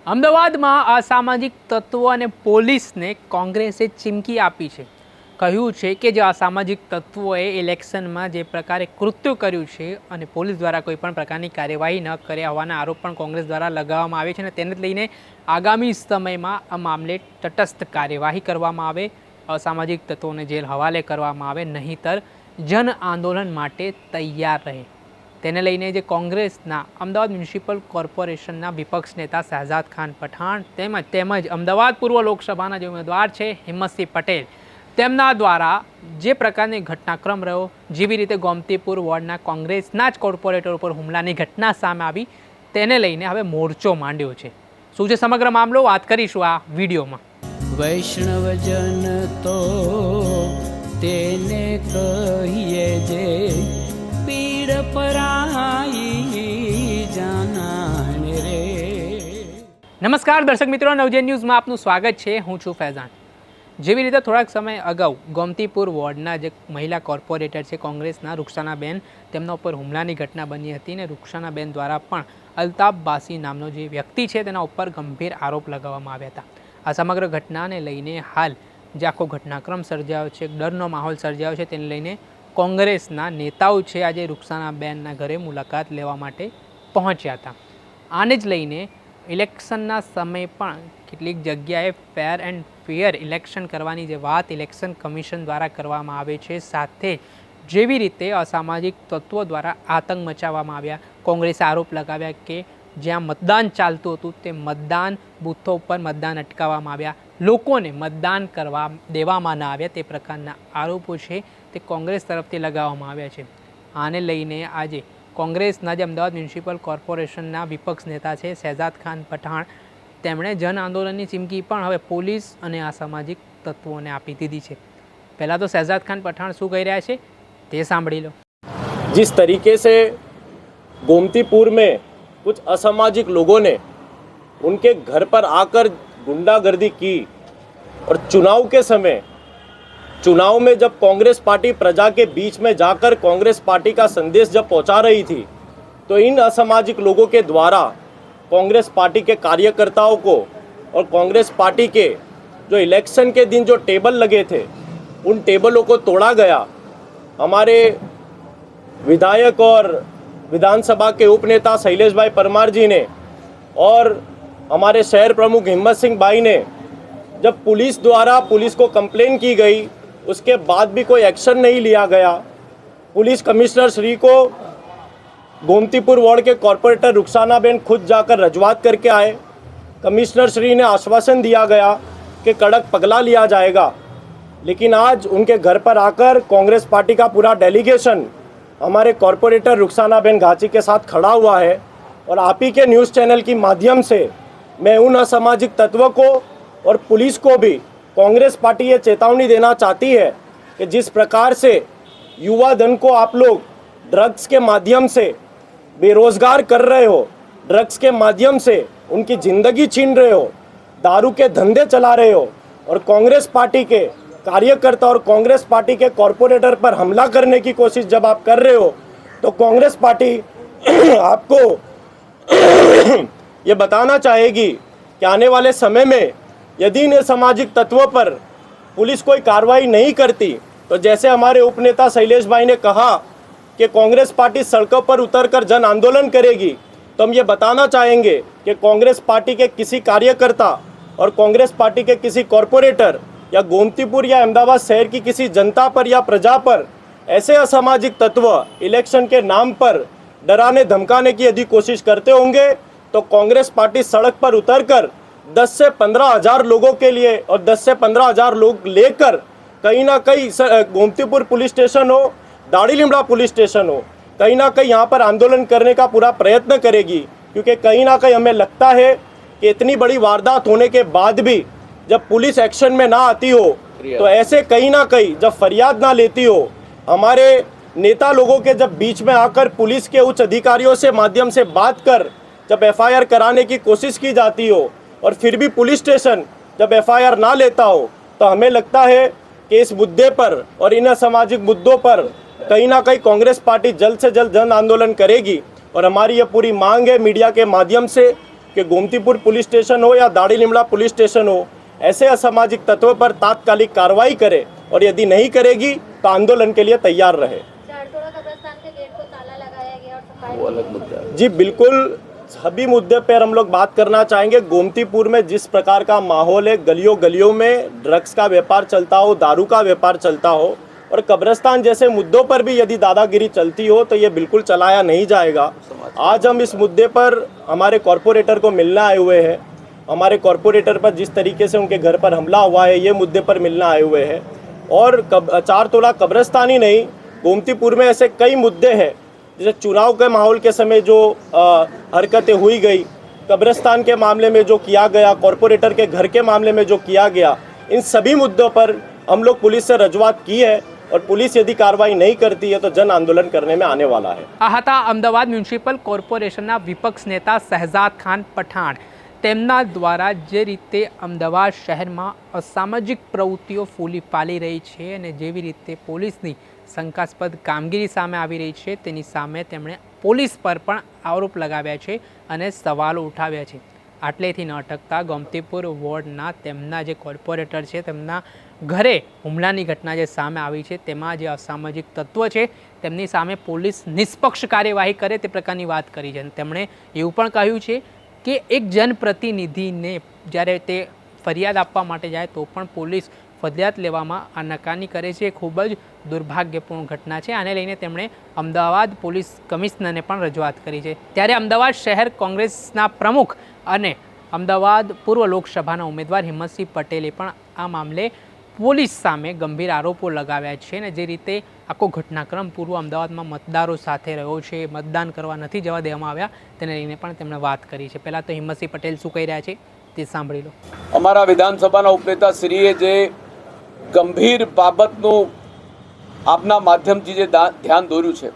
અમદાવાદમાં અસામાજિક તત્વો અને પોલીસને કોંગ્રેસે ચીમકી આપી છે। કહ્યું છે કે જે અસામાજિક તત્વોએ ઇલેક્શનમાં જે પ્રકારે કૃત્ય કર્યું છે અને પોલીસ દ્વારા કોઈ પણ પ્રકારની કાર્યવાહી ન કર્યા હોવાના આરોપ પણ કોંગ્રેસ દ્વારા લગાવવામાં આવે છે અને તેને લઈને આગામી સમયમાં આ મામલે તટસ્થ કાર્યવાહી કરવામાં આવે, અસામાજિક તત્વોને જેલ હવાલે કરવામાં આવે, નહીંતર જન આંદોલન માટે તૈયાર રહે। તેને લઈને જે કોંગ્રેસના અમદાવાદ મ્યુનિસિપલ કોર્પોરેશનના વિપક્ષ નેતા શહેજાદ ખાન પઠાણ તેમજ અમદાવાદ પૂર્વ લોકસભાના જે ઉમેદવાર છે હિંમતસિંહ પટેલ તેમના દ્વારા જે પ્રકારની ઘટનાક્રમ રહ્યો, જેવી રીતે ગોમતીપુર વોર્ડના કોંગ્રેસના જ કોર્પોરેટર ઉપર હુમલાની ઘટના સામે આવી, તેને લઈને હવે મોરચો માંડ્યો છે। શું છે સમગ્ર મામલો, વાત કરીશું આ વિડીયોમાં। વૈષ્ણવજન તો તેને કહીએ જે પીડ પરાઈ જાનાને રે। નમસ્કાર દર્શક મિત્રો, નવજેન ન્યૂઝમાં આપનું સ્વાગત છે। હું છું ફૈઝાન। જેવી રીતે થોડાક સમય અગાઉ ગોમતીપુર વોર્ડના જે મહિલા કોર્પોરેટર છે કોંગ્રેસના રૂક્ષાનાબેન, તેમના ઉપર હુમલાની ઘટના બની હતી અને રૂક્ષાનાબેન દ્વારા પણ અલ્તાફ બાસી નામનો જે વ્યક્તિ છે તેના ઉપર ગંભીર આરોપ લગાવવામાં આવ્યા હતા। આ સમગ્ર ઘટનાને લઈને હાલ જે આખો ઘટનાક્રમ સર્જાયો છે, ડરનો માહોલ સર્જાયો છે, તેને લઈને કોંગ્રેસના નેતાઓ છે આજે રૂક્ષાનાબેનના ઘરે મુલાકાત લેવા માટે પહોંચ્યા હતા। આને જ લઈને ઇલેક્શનના સમયે પણ કેટલીક જગ્યાએ ફેર એન્ડ ફેર ઇલેક્શન કરવાની જે વાત ઇલેક્શન કમિશન દ્વારા કરવામાં આવે છે, સાથે જેવી રીતે અસામાજિક તત્વો દ્વારા આતંક મચાવવામાં આવ્યા, કોંગ્રેસે આરોપ લગાવ્યા કે જ્યાં મતદાન ચાલતું હતું તે મતદાન બૂથો ઉપર મતદાન અટકાવવામાં આવ્યા, લોકોને મતદાન કરવા દેવામાં ન આવ્યા, તે પ્રકારના આરોપો છે તે કોંગ્રેસ તરફથી લગાવવામાં આવ્યા છે। આને લઈને આજે કોંગ્રેસના જે અમદાવાદ મ્યુનિસિપલ કોર્પોરેશનના વિપક્ષ નેતા છે શહેજાદ ખાન પઠાણ, તેમણે જન આંદોલનની ચીમકી પણ હવે પોલીસ અને અસામાજિક તત્વોને આપી દીધી છે। પહેલાં તો શહેજાદ ખાન પઠાણ શું કહી રહ્યા છે તે સાંભળી લો। जिस तरीके से गोमतीपुर में कुछ असामाजिक लोगों ने उनके घर पर आकर गुंडागर्दी की और चुनाव के समय चुनाव में जब कांग्रेस पार्टी प्रजा के बीच में जाकर कांग्रेस पार्टी का संदेश जब पहुंचा रही थी, तो इन असामाजिक लोगों के द्वारा कांग्रेस पार्टी के कार्यकर्ताओं को और कांग्रेस पार्टी के जो इलेक्शन के दिन जो टेबल लगे थे उन टेबलों को तोड़ा गया। हमारे विधायक और विधानसभा के उपनेता शैलेश भाई परमार जी ने और हमारे शहर प्रमुख हिम्मत सिंह भाई ने जब पुलिस द्वारा पुलिस को कंप्लेन की गई, उसके बाद भी कोई एक्शन नहीं लिया गया। पुलिस कमिश्नर श्री को गोमतीपुर वार्ड के कॉर्पोरेटर रुखसानाबेन खुद जाकर रजूआत करके आए। कमिश्नर श्री ने आश्वासन दिया गया कि कड़क पगला लिया जाएगा, लेकिन आज उनके घर पर आकर कांग्रेस पार्टी का पूरा डेलीगेशन हमारे कॉर्पोरेटर रुखसानाबेन घाची के साथ खड़ा हुआ है। और आप ही के न्यूज़ चैनल की माध्यम से मैं उन असामाजिक तत्वों को और पुलिस को भी कांग्रेस पार्टी ये चेतावनी देना चाहती है कि जिस प्रकार से युवा धन को आप लोग ड्रग्स के माध्यम से बेरोजगार कर रहे हो, ड्रग्स के माध्यम से उनकी ज़िंदगी छीन रहे हो, दारू के धंधे चला रहे हो और कांग्रेस पार्टी के कार्यकर्ता और कांग्रेस पार्टी के कॉर्पोरेटर पर हमला करने की कोशिश जब आप कर रहे हो, तो कांग्रेस पार्टी आपको ये बताना चाहेगी कि आने वाले समय में यदि इन सामाजिक तत्वों पर पुलिस कोई कार्रवाई नहीं करती, तो जैसे हमारे उपनेता शैलेश भाई ने कहा कि कांग्रेस पार्टी सड़कों पर उतरकर जन आंदोलन करेगी, तो हम ये बताना चाहेंगे कि कांग्रेस पार्टी के किसी कार्यकर्ता और कांग्रेस पार्टी के किसी कॉर्पोरेटर या गोमतीपुर या अहमदाबाद शहर की किसी जनता पर या प्रजा पर ऐसे असामाजिक तत्व इलेक्शन के नाम पर डराने धमकाने की यदि कोशिश करते होंगे, तो कांग्रेस पार्टी सड़क पर उतरकर 10 से 15 हज़ार लोगों के लिए और 10 से 15 हज़ार लोग लेकर कहीं ना कहीं गोमतीपुर पुलिस स्टेशन हो, दाढ़ी लिमड़ा पुलिस स्टेशन हो, कहीं ना कहीं यहाँ पर आंदोलन करने का पूरा प्रयत्न करेगी। क्योंकि कहीं ना कहीं हमें लगता है कि इतनी बड़ी वारदात होने के बाद भी जब पुलिस एक्शन में ना आती हो, तो ऐसे कहीं ना कहीं जब फरियाद ना लेती हो, हमारे नेता लोगों के जब बीच में आकर पुलिस के उच्च अधिकारियों से माध्यम से बात कर जब एफआईआर कराने की कोशिश की जाती हो और फिर भी पुलिस स्टेशन जब एफआईआर ना लेता हो, तो हमें लगता है कि इस मुद्दे पर और इन सामाजिक मुद्दों पर कहीं ना कहीं कांग्रेस पार्टी जल्द से जल्द जन आंदोलन करेगी। और हमारी ये पूरी मांग है मीडिया के माध्यम से कि गोमतीपुर पुलिस स्टेशन हो या दाड़ी लिमड़ा पुलिस स्टेशन हो, ऐसे असामाजिक तत्वों पर तात्कालिक कार्रवाई करे और यदि नहीं करेगी तो आंदोलन के लिए तैयार रहे। चारतोड़ा कब्रिस्तान के गेट को ताला लगाया गया और सफाई वो अलग मुद्दा है। जी बिल्कुल, सभी मुद्दे पर हम लोग बात करना चाहेंगे। गोमतीपुर में जिस प्रकार का माहौल है, गलियों गलियों में ड्रग्स का व्यापार चलता हो, दारू का व्यापार चलता हो, और कब्रिस्तान जैसे मुद्दों पर भी यदि दादागिरी चलती हो तो ये बिल्कुल चलाया नहीं जाएगा। आज हम इस मुद्दे पर हमारे कॉरपोरेटर को मिलने आए हुए हैं। हमारे कॉरपोरेटर पर जिस तरीके से उनके घर पर हमला हुआ है, ये मुद्दे पर मिलने आए हुए हैं। और चारतोड़ा कब्रिस्तान ही नहीं, गोमतीपुर में ऐसे कई मुद्दे हैं, जैसे चुनाव के माहौल के समय जो हरकतें हुई गई, कब्रिस्तान के मामले में जो किया गया, कॉरपोरेटर के घर के मामले में जो किया गया, इन सभी मुद्दों पर हम लोग पुलिस से रजूआत की है और पुलिस यदि कार्रवाई नहीं करती है तो जन आंदोलन करने में आने वाला है। આ હતા અમદાવાદ મ્યુનિસિપલ કોર્પોરેશનના વિપક્ષ નેતા શહેજાદ ખાન પઠાણ. તેમના દ્વારા જે રીતે અમદાવાદ શહેરમાં અસામાજિક પ્રવૃત્તિઓ ફૂલી ફાલી રહી છે અને જેવી રીતે પોલીસની શંકાસ્પદ કામગીરી સામે આવી રહી છે તેની સામે તેમણે પોલીસ પર પણ આરોપ લગાવ્યા છે અને સવાલો ઉઠાવ્યા છે. આટલેથી ન અટકતા ગોમતીપુર વોર્ડના તેમના જે કોર્પોરેટર છે તેમના ઘરે હુમલાની ઘટના જે સામે આવી છે તેમાં જે અસામાજિક તત્વ છે તેમની સામે પોલીસ નિષ્પક્ષ કાર્યવાહી કરે તે પ્રકારની વાત કરી છે. તેમણે એવું પણ કહ્યું છે કે એક જનપ્રતિનિધિને જ્યારે તે ફરિયાદ આપવા માટે જાય તો પણ પોલીસ ફરિયાદ લેવામાં આનાકાની કરે છે. ખૂબ જ દુર્ભાગ્યપૂર્ણ ઘટના છે. આને લઈને તેમણે અમદાવાદ પોલીસ કમિશનરને પણ રજૂઆત કરી છે. ત્યારે અમદાવાદ શહેર કોંગ્રેસના પ્રમુખ અને અમદાવાદ પૂર્વ લોકસભાના ઉમેદવાર હિંમતસિંહ પટેલે પણ આ મામલે પોલીસ સામે ગંભીર આરોપો લગાવ્યા છે અને જે રીતે આખો ઘટનાક્રમ પૂર્વ અમદાવાદમાં મતદારો સાથે રહ્યો છે, મતદાન કરવા નથી જવા દેવામાં આવ્યા, તેને લઈને પણ તેમણે વાત કરી છે. પહેલાં તો હિંમતસિંહ પટેલ શું કહી રહ્યા છે તે સાંભળી લો. અમારા વિધાનસભાના ઉપનેતા શ્રીએ જે ગંભીર બાબતનું આપના માધ્યમથી જે ધ્યાન દોર્યું છે,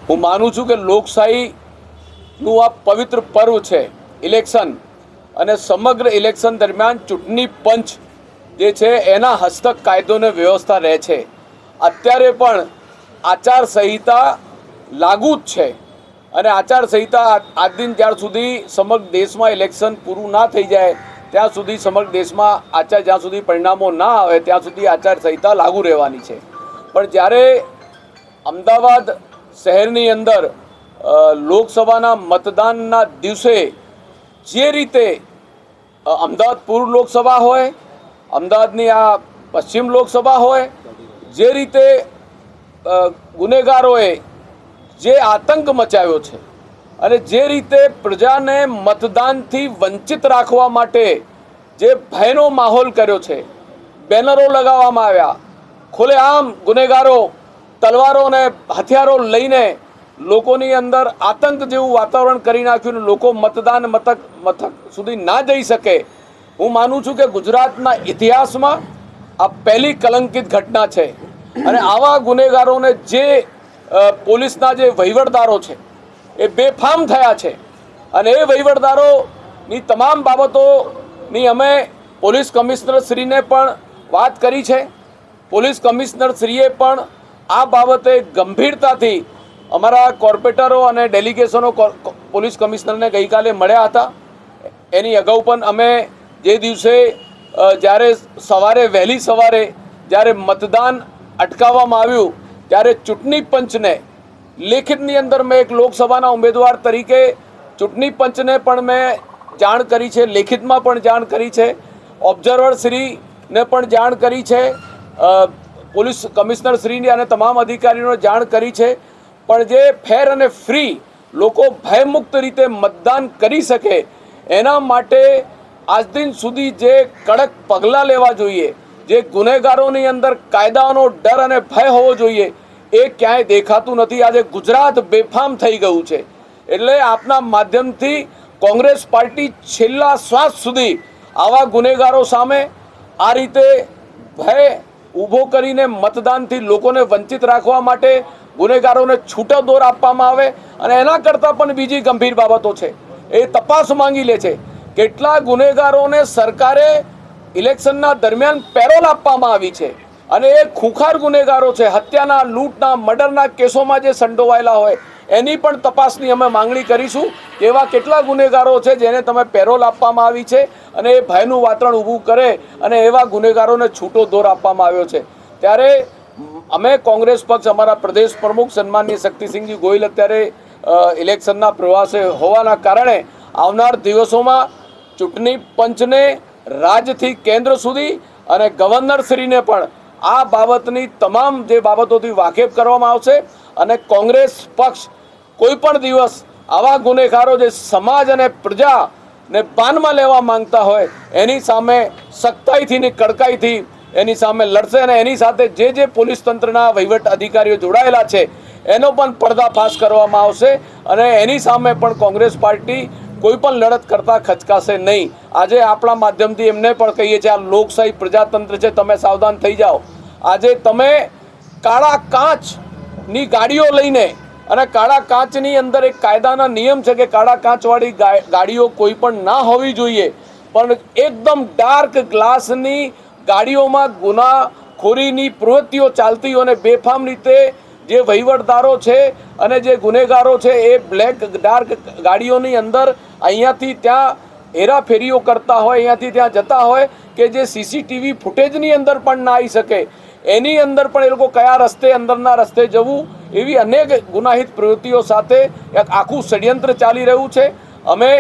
હું માનું છું કે લોકશાહીનું આ પવિત્ર પર્વ છે ઇલેક્શન, અને સમગ્ર ઇલેક્શન દરમિયાન ચૂંટણી પંચ જે છે એના હસ્તક કાયદોને વ્યવસ્થા રહે છે. અત્યારે પણ આચારસંહિતા લાગુ જ છે અને આચારસંહિતા આજ દિન જ્યાર સુધી સમગ્ર દેશમાં ઇલેક્શન પૂરું ના થઈ જાય ત્યાં સુધી, સમગ્ર દેશમાં જ્યાં સુધી પરિણામો ના આવે ત્યાં સુધી આચારસંહિતા લાગુ રહેવાની છે. પણ જ્યારે અમદાવાદ શહેરની અંદર લોકસભાના મતદાનના દિવસે જે રીતે અમદાવાદ પૂર્વ લોકસભા હોય, અમદાવાદની આ પશ્ચિમ લોકસભા હોય, જે રીતે ગુનેગારોએ જે આતંક મચાવ્યો છે અને જે રીતે પ્રજાને મતદાનથી વંચિત રાખવા માટે જે ભયનો માહોલ કર્યો છે, બેનરો લગાવવામાં આવ્યા, ખુલ્લેઆમ ગુનેગારો તલવારો અને હથિયારો લઈને લોકોની અંદર આતંક જેવું વાતાવરણ કરી નાખ્યું ને લોકો મતદાન મથક સુધી ના જઈ શકે. હું માનું છું કે ગુજરાતના ઇતિહાસમાં આ પહેલી કલંકિત ઘટના છે અને આવા ગુનેગારોને જે પોલીસના જે વહીવટદારો છે એ બેફામ થયા છે અને એ વહીવટદારોની તમામ બાબતોની અમે પોલીસ કમિશનર શ્રીને પણ વાત કરી છે. પોલીસ કમિશનર શ્રીએ પણ આ બાબતે ગંભીરતાથી અમારા કોર્પોરેટરો અને ડેલિગેશનો પોલીસ કમિશનરને ગઈકાલે મળ્યા હતા. એની અગાઉ પણ અમે જે દિવસે જ્યારે વહેલી સવારે જ્યારે મતદાન અટકાવવામાં આવ્યું ત્યારે ચૂંટણી પંચને લેખિતની અંદર મેં એક લોકસભાના ઉમેદવાર તરીકે ચૂંટણી પંચને પણ મેં જાણ કરી છે, લેખિતમાં પણ જાણ કરી છે, ઓબ્ઝર્વર શ્રીને પણ જાણ કરી છે, પોલીસ કમિશનર શ્રીને અને તમામ અધિકારીઓને જાણ કરી છે. પણ જે ફેર અને ફ્રી લોકો ભયમુક્ત રીતે મતદાન કરી શકે એના માટે આજ દિન સુધી જે કડક પગલાં લેવા જોઈએ, જે ગુનેગારોની અંદર કાયદાનો ડર અને ભય હોવો જોઈએ એ ક્યાંય દેખાતું નથી. આજે ગુજરાત બેફામ થઈ ગયું છે. એટલે આપના માધ્યમથી કોંગ્રેસ પાર્ટી છેલ્લા શ્વાસ સુધી આવા ગુનેગારો સામે આ રીતે ભય ઊભો કરીને મતદાનથી લોકોને વંચિત રાખવા માટે ગુનેગારોને છૂટો દોર આપવામાં આવે અને એના કરતાં પણ બીજી ગંભીર બાબતો છે એ તપાસ માંગી લે છે. કેટલા ગુનેગારોને સરકારે ઇલેક્શનના દરમિયાન પેરોલ આપવામાં આવી છે અને એ ખૂંખાર ગુનેગારો છે, હત્યાના, લૂંટના, મર્ડરના કેસોમાં જે સંડોવાયેલા હોય એની પણ તપાસની અમે માંગણી કરીશું. એવા કેટલા ગુનેગારો છે જેને તમે પેરોલ આપવામાં આવી છે અને એ ભયનું વાતાવરણ ઊભું કરે અને એવા ગુનેગારોને છૂટો દોર આપવામાં આવ્યો છે. ત્યારે અમે કોંગ્રેસ પક્ષ, અમારા પ્રદેશ પ્રમુખ સન્માનીય શક્તિસિંહજી ગોહિલ અત્યારે ઇલેક્શનના પ્રવાસે હોવાના કારણે આવનાર દિવસોમાં ચૂંટણી પંચને રાજ્યથી કેન્દ્ર સુધી અને ગવર્નરશ્રીને પણ આ બાબતની તમામ જે બાબતોથી વાકેફ કરવામાં આવશે અને કોંગ્રેસ પક્ષ કોઈ પણ દિવસ આવા ગુનેગારો જે સમાજ અને પ્રજાને બાનમાં લેવા માંગતા હોય એની સામે સખ્તાઈથી ને કડકાઈથી એની સામે લડશે અને એની સાથે જે પોલીસ તંત્રના વહીવટ અધિકારીઓ જોડાયેલા છે એનો પણ પર્દાફાશ કરવામાં આવશે અને એની સામે પણ કોંગ્રેસ પાર્ટી કોઈ પણ લડત કરતા ખચકાશે નહીં. આજે આપણા માધ્યમથી એમને પણ કહીએ છીએ, આ લોકશાહી પ્રજાતંત્ર છે, તમે સાવધાન થઈ જાઓ. આજે તમે કાળા કાચની ગાડીઓ લઈને, અને કાળા કાચની અંદર એક કાયદાના નિયમ છે કે કાળા કાચવાળી ગાડીઓ કોઈ પણ ના હોવી જોઈએ, પણ એકદમ ડાર્ક ગ્લાસની ગાડીઓમાં ગુનાખોરીની પ્રવૃત્તિઓ ચાલતી હોય અને બેફામ રીતે જે વહીવટદારો છે અને જે ગુનેગારો છે એ બ્લેક ડાર્ક ગાડીઓની અંદર અહીંયાથી ત્યાં હેરાફેરીઓ કરતા હોય, અહીંયાથી ત્યાં જતા હોય કે જે સીસીટીવી ફૂટેજની અંદર પણ ના આવી શકે, એની અંદર પણ એ લોકો કયા રસ્તે, અંદરના રસ્તે જવું, એવી અનેક ગુનાહિત પ્રવૃત્તિઓ સાથે એક આખું ષડયંત્ર ચાલી રહ્યું છે. અમે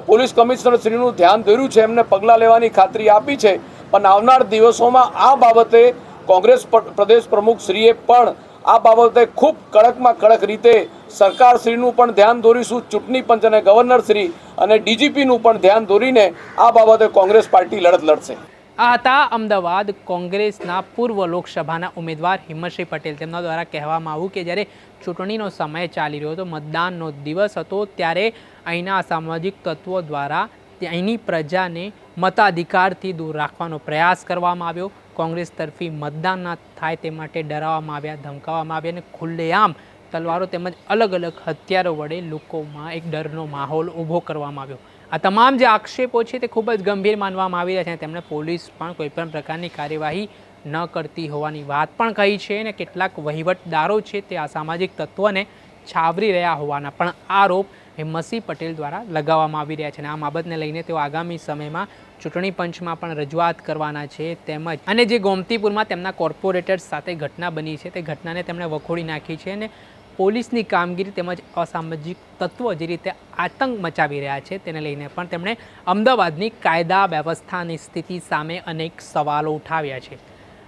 પોલીસ કમિશનર શ્રીનું ધ્યાન દોર્યું છે, એમને પગલાં લેવાની ખાતરી આપી છે, પણ આવનાર દિવસોમાં આ બાબતે કોંગ્રેસ પ્રદેશ પ્રમુખ શ્રીએ પણ આ બાબતે ખૂબ કડકમાં કડક રીતે સરકારશ્રીનું પણ ધ્યાન દોરીશું, ચૂંટણી પંચ અને ગવર્નરશ્રી અને ડીજીપીનું પણ ધ્યાન દોરીને આ બાબતે કોંગ્રેસ પાર્ટી લડત લડશે. આ હતા અમદાવાદ કોંગ્રેસના પૂર્વ લોકસભાના ઉમેદવાર હિંમતસિંહ પટેલ. તેમના દ્વારા કહેવામાં આવ્યું કે જ્યારે ચૂંટણીનો સમય ચાલી રહ્યો હતો, મતદાનનો દિવસ હતો, ત્યારે અહીંના અસામાજિક તત્વો દ્વારા અહીંની પ્રજાને મતાધિકારથી દૂર રાખવાનો પ્રયાસ કરવામાં આવ્યો. કોંગ્રેસ તરફી મતદાન ના થાય તે માટે ડરાવવામાં આવ્યા, ધમકાવવામાં આવ્યા અને ખુલ્લેઆમ તલવારો તેમજ અલગ અલગ હથિયારો વડે લોકોમાં એક ડરનો માહોલ ઊભો કરવામાં આવ્યો. આ તમામ જે આક્ષેપો છે તે ખૂબ જ ગંભીર માનવામાં આવી રહ્યા છે. તેમણે પોલીસ પણ કોઈપણ પ્રકારની કાર્યવાહી ન કરતી હોવાની વાત પણ કહી છે અને કેટલાક વહીવટદારો છે તે અસામાજિક તત્વોને છાવરી રહ્યા હોવાના પણ આરોપ હિંમતસિંહ પટેલ દ્વારા લગાવવામાં આવી રહ્યા છે. અને આ બાબતને લઈને તેઓ આગામી સમયમાં ચૂંટણી પંચમાં પણ રજૂઆત કરવાના છે. તેમજ અને જે ગોમતીપુરમાં તેમના કોર્પોરેટર્સ સાથે ઘટના બની છે તે ઘટનાને તેમણે વખોડી નાખી છે અને પોલીસની કામગીરી તેમજ અસામાજિક તત્વો જે રીતે આતંક મચાવી રહ્યા છે તેને લઈને પણ તેમણે અમદાવાદની કાયદા વ્યવસ્થાની સ્થિતિ સામે અનેક સવાલો ઉઠાવ્યા છે.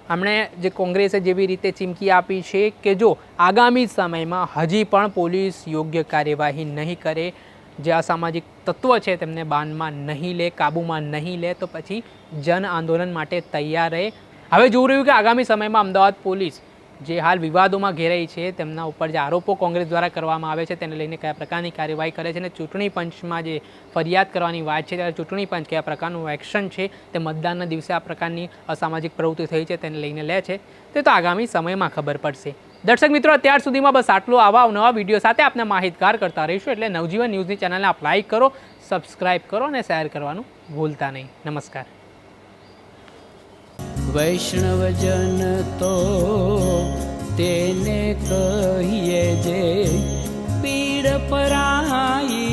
हमने जो कांग्रेसे जेवी रीते चीमकी आपी है कि जो आगामी समय में हजी पण पोलीस योग्य कार्यवाही नहीं करे, जे असामाजिक तत्व है तेमने बान में नहीं ले, काबू में नहीं ले तो पछी जन आंदोलन माटे तैयार रहे। हवे जोई रह्युं के आगामी समय में अमदावाद पोलीस जे हाल विवादों में घेराई है तेमना उपर जे आरोपो कांग्रेस द्वारा करवामां आवे छे तेने लईने कया प्रकारनी कार्यवाही करे छे, चूंटणी पंच में जे फरियाद करवानी वात छे त्यारे चूंटणी पंच कया प्रकारनुं एक्शन छे ते मतदानना दिवसे आ प्रकारनी असामाजिक प्रवृत्ति थई छे तेने लईने ले छे ते तो आगामी समय में खबर पड़शे। दर्शक मित्रों, अत्यार सुधीमां बस आटલું। आवा नवा विडियो साथे आपने माहितगार करता रहीशुं, एटले नवजीवन न्यूज़नी चेनलने आप लाइक करो, सब्सक्राइब करो और शेर करवानुं भूलता नहीं। नमस्कार। वैष्णवजन तो तेने कहिए जे पीड़ पराई।